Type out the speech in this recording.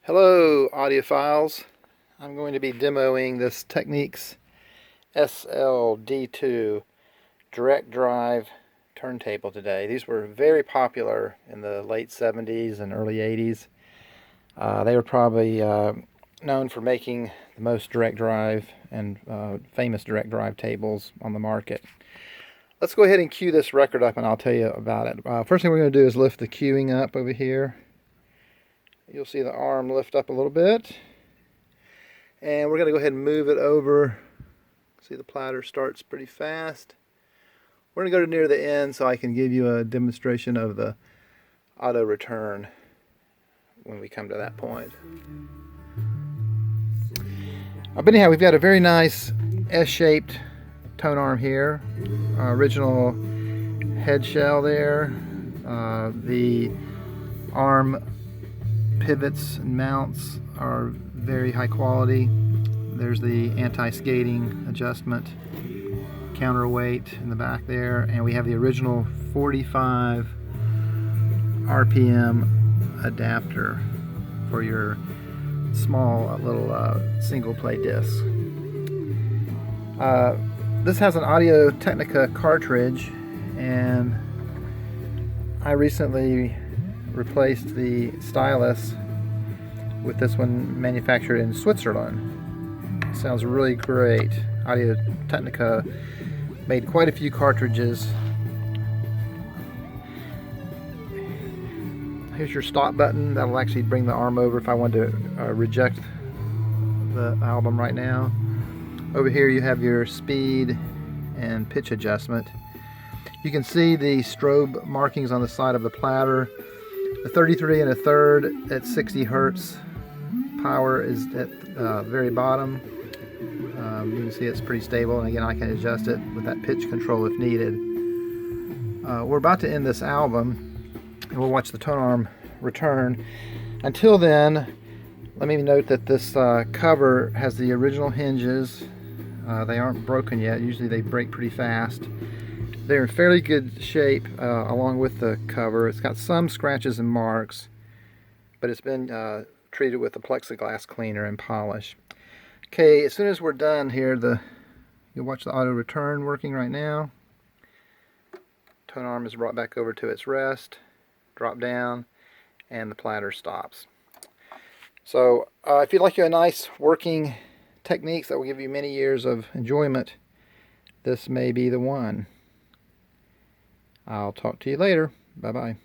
Hello audiophiles. I'm going to be demoing this Technics SL-D2 direct drive turntable today. These were very popular in the late 70s and early 80s. They were probably known for making the most direct drive and famous direct drive tables on the market. Let's go ahead and cue this record up and I'll tell you about it. First thing we're going to do is lift the cueing up over here. You'll see the arm lift up a little bit. And we're going to go ahead and move it over. See, the platter starts pretty fast. We're going to go to near the end so I can give you a demonstration of the auto return when we come to that point. But anyhow, we've got a very nice S-shaped tone arm here. Original head shell there. The arm pivots and mounts are very high quality. There's the anti-skating adjustment, counterweight in the back there, and we have the original 45 RPM adapter for your small little single play disc. This has an Audio Technica cartridge, and I recently replaced the stylus with this one manufactured in Switzerland. It sounds really great. Audio Technica made quite a few cartridges. Here's your stop button. That'll actually bring the arm over if I want to reject the album right now. Over here you have your speed and pitch adjustment. You can see the strobe markings on the side of the platter. The 33 1/3 at 60 Hertz power is at the very bottom. You can see it's pretty stable, and again I can adjust it with that pitch control if needed. We're about to end this album and we'll watch the tone arm return. Until then, let me note that this cover has the original hinges. They aren't broken yet. Usually they break pretty fast. They're in fairly good shape along with the cover. It's got some scratches and marks, but it's been treated with a plexiglass cleaner and polish. Okay, as soon as we're done here, you'll watch the auto return working right now. Tone arm is brought back over to its rest, drop down, and the platter stops. So if you'd like a nice working Techniques that will give you many years of enjoyment, this may be the one. I'll talk to you later. Bye-bye.